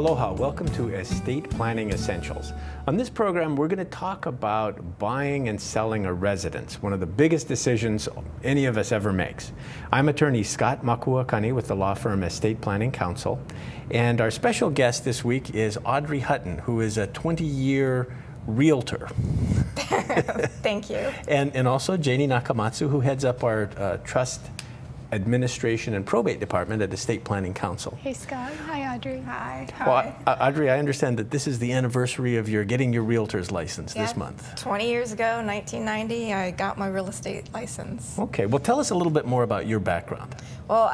Aloha, welcome to Estate Planning Essentials. On this program, we're going to talk about buying and selling a residence, one of the biggest decisions any of us ever makes. I'm attorney Scott Makuakane with the law firm Estate Planning Counsel, and our special guest this week is Audrey Hutton, who is a 20-year realtor. Thank you. And also Janie Nakamatsu, who heads up our trust administration and probate department at Estate Planning Counsel. Hey Scott. Hi Audrey. Hi. Well, Audrey, I understand that this is the anniversary of your getting your realtor's license this month. 20 years ago, 1990, I got my real estate license. Okay, well tell us a little bit more about your background. Well,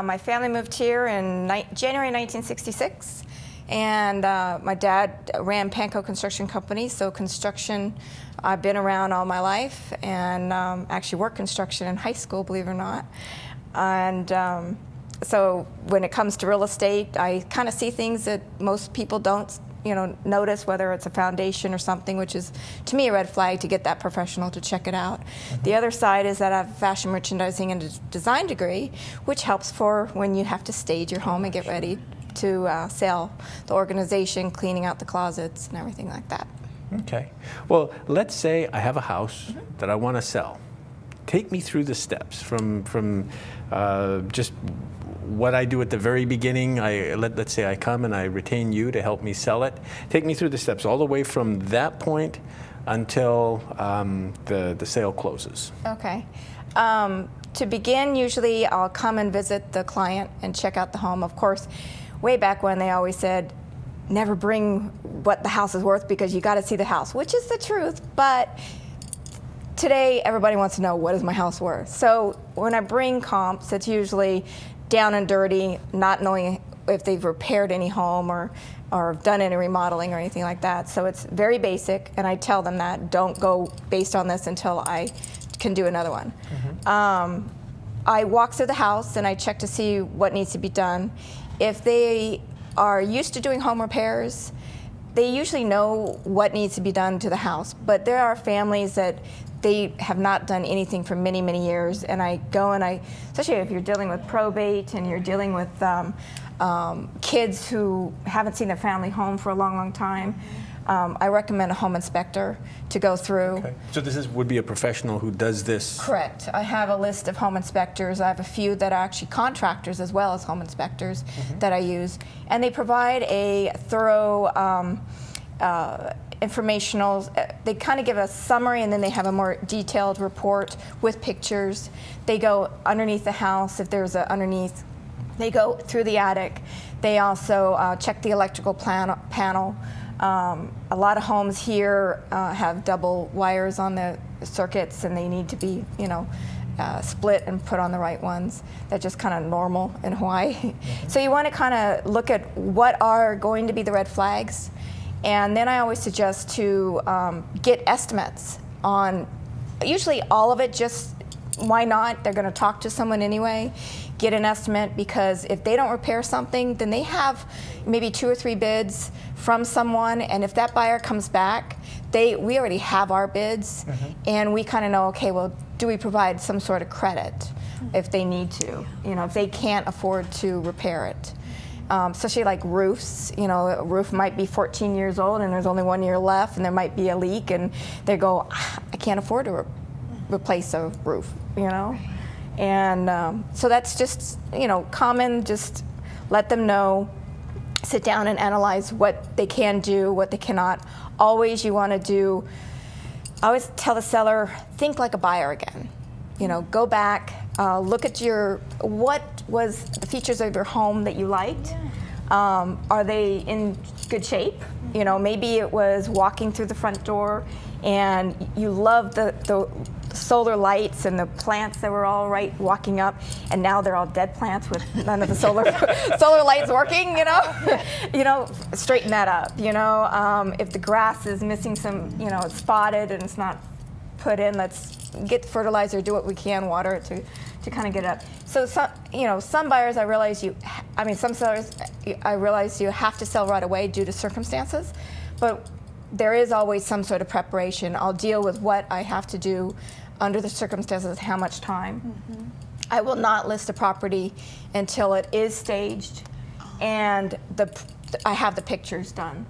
my family moved here in January 1966, and my dad ran Panko Construction Company, so construction I've been around all my life, and actually worked construction in high school, believe it or not. And so when it comes to real estate, I kind of see things that most people don't, notice, whether it's a foundation or something, which is, to me, a red flag to get that professional to check it out. Mm-hmm. The other side is that I have a fashion merchandising and design degree, which helps for when you have to stage your home and get ready to sell, the organization, cleaning out the closets and everything like that. Okay. Well, let's say I have a house that I want to sell. Take me through the steps from just what I do at the very beginning. Let's say I come and I retain you to help me sell it. Take me through the steps all the way from that point until the sale closes. Okay. To begin, usually I'll come and visit the client and check out the home. Of course, way back when they always said, never bring what the house is worth because you got to see the house, which is the truth, but today, everybody wants to know, what is my house worth? So when I bring comps, it's usually down and dirty, not knowing if they've repaired any home or done any remodeling or anything like that. So it's very basic, and I tell them that, don't go based on this until I can do another one. Mm-hmm. I walk through the house, and I check to see what needs to be done. If they are used to doing home repairs, they usually know what needs to be done to the house. But there are families that they have not done anything for many, many years, and I go and especially if you're dealing with probate and you're dealing with kids who haven't seen their family home for a long, long time, I recommend a home inspector to go through. Okay. So this would be a professional who does this? Correct. I have a list of home inspectors. I have a few that are actually contractors as well as home inspectors that I use, and they provide a thorough informational, they kind of give a summary, and then they have a more detailed report with pictures. They go underneath the house if there's underneath. They go through the attic. They also check the electrical panel. A lot of homes here have double wires on the circuits, and they need to be, split and put on the right ones. That's just kind of normal in Hawaii. So you want to kind of look at what are going to be the red flags. And then I always suggest to get estimates on, usually all of it, just why not? They're going to talk to someone anyway. Get an estimate, because if they don't repair something, then they have maybe 2 or 3 bids from someone, and if that buyer comes back, we already have our bids, and we kind of know, okay, well, do we provide some sort of credit if they need to, if they can't afford to repair it. Especially like roofs, a roof might be 14 years old and there's only 1 year left, and there might be a leak, and they go, I can't afford to replace a roof, And so that's just, common, just let them know, sit down and analyze what they can do, what they cannot. Always you want to I always tell the seller, think like a buyer again. Go back, look at what was the features of your home that you liked. Are they in good shape? Maybe it was walking through the front door and you loved the solar lights and the plants that were all right walking up, and now they're all dead plants with none of the solar lights working, straighten that up, if the grass is missing some, it's spotted and it's not put in, let's get fertilizer, do what we can, water it to kind of get it up. So some buyers, some sellers, I realize you have to sell right away due to circumstances, but there is always some sort of preparation. I'll deal with what I have to do under the circumstances, how much time. I will not list a property until it is staged and the I have the pictures done.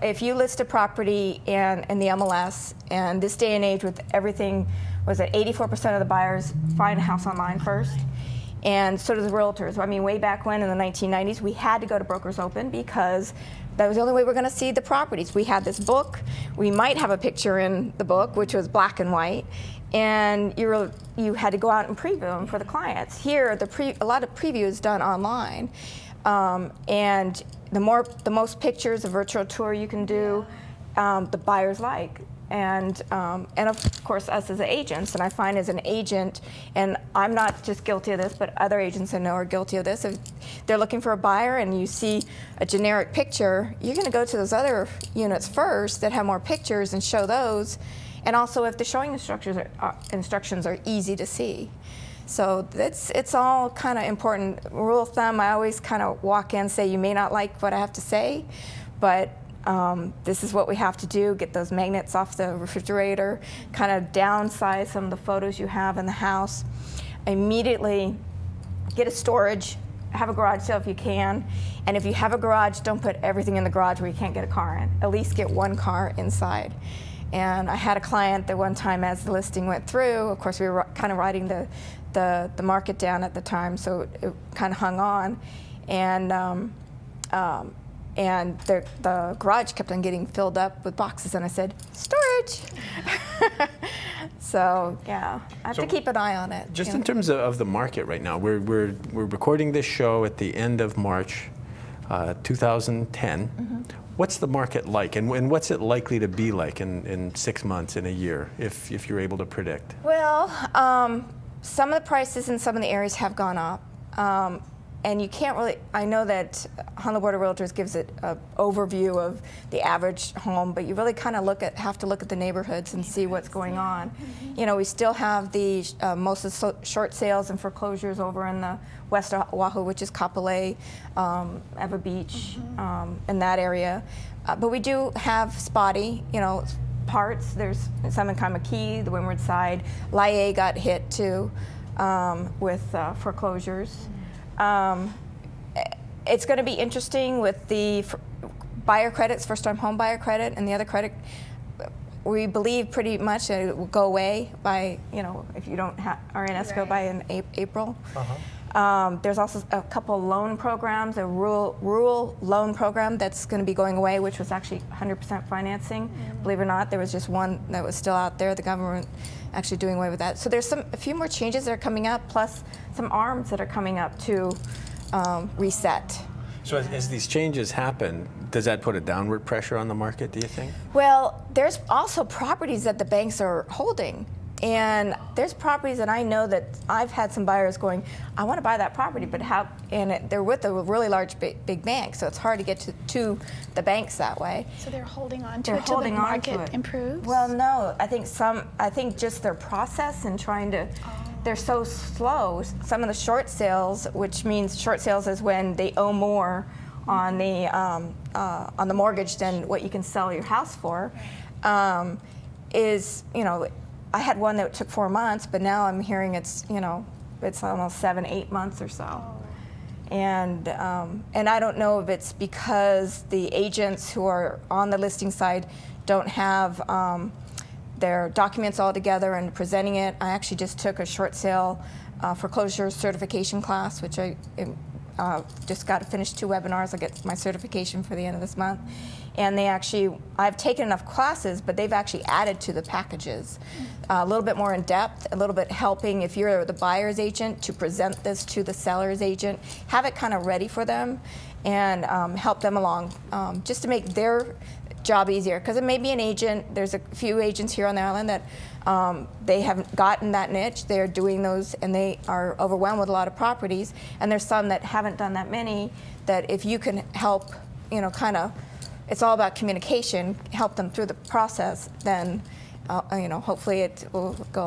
If you list a property in the MLS, and this day and age with everything, was it 84% of the buyers find a house online first? And so do the realtors. I mean, way back when in the 1990s, we had to go to Brokers Open because that was the only way we were going to see the properties. We had this book. We might have a picture in the book, which was black and white, and you had to go out and preview them for the clients. Here, a lot of preview is done online, and the most pictures, a virtual tour you can do, the buyers like. And of course, us as agents, and I find as an agent, and I'm not just guilty of this, but other agents I know are guilty of this. If they're looking for a buyer and you see a generic picture, you're going to go to those other units first that have more pictures and show those. And also, if the showing instructions are easy to see. So it's all kind of important. Rule of thumb, I always kind of walk in and say, you may not like what I have to say, but this is what we have to do, get those magnets off the refrigerator, kind of downsize some of the photos you have in the house. Immediately get a storage, have a garage sale if you can, and if you have a garage, don't put everything in the garage where you can't get a car in. At least get one car inside. And I had a client that one time as the listing went through, of course we were kind of writing the market down at the time, so it kind of hung on, and the garage kept on getting filled up with boxes, and I said, storage. So yeah, I have to keep an eye on it. Just in terms of the market right now, we're recording this show at the end of March 2010. Mm-hmm. What's the market like, and what's it likely to be like in 6 months, in a year, if you're able to predict? Well, some of the prices in some of the areas have gone up. And you can't really, I know that Honolulu Board of Realtors gives it an overview of the average home, but you really kind of have to look at the neighborhoods and see what's going on. Mm-hmm. You know, we still have the most of the short sales and foreclosures over in the west of Oahu, which is Kapolei, Eva Beach, mm-hmm. In that area. But we do have spotty, parts. There's some in Kaimaki, the windward side. Laie got hit too with foreclosures. It's going to be interesting with the buyer credits, first-time home buyer credit, and the other credit. We believe pretty much it will go away by, if you don't are in escrow by in April. Uh-huh. There's also a couple loan programs, a rural loan program that's going to be going away, which was actually 100% financing. Mm-hmm. Believe it or not, there was just one that was still out there. The government actually doing away with that. So there's a few more changes that are coming up, plus some arms that are coming up to reset. So as these changes happen, does that put a downward pressure on the market, do you think? Well, there's also properties that the banks are holding. And there's properties that I know that I've had some buyers going, I want to buy that property, but how? And they're with a really large, big bank, so it's hard to get to the banks that way. So they're holding on to it till the market improves? Well, no, I think just their process and trying to. They're so slow. Some of the short sales, which means short sales is when they owe more on the mortgage than what you can sell your house for, is I had one that took 4 months, but now I'm hearing it's almost 7-8 months or so. And I don't know if it's because the agents who are on the listing side don't have their documents all together and presenting it. I actually just took a short sale foreclosure certification class, which I just got to finish 2 webinars. I'll get my certification for the end of this month. And I've taken enough classes, but they've actually added to the packages. A little bit more in depth, a little bit helping if you're the buyer's agent to present this to the seller's agent, have it kind of ready for them and help them along just to make their job easier. Because it may be an agent, there's a few agents here on the island that they haven't gotten that niche. They're doing those and they are overwhelmed with a lot of properties. And there's some that haven't done that many that if you can help, it's all about communication, help them through the process, then hopefully it will go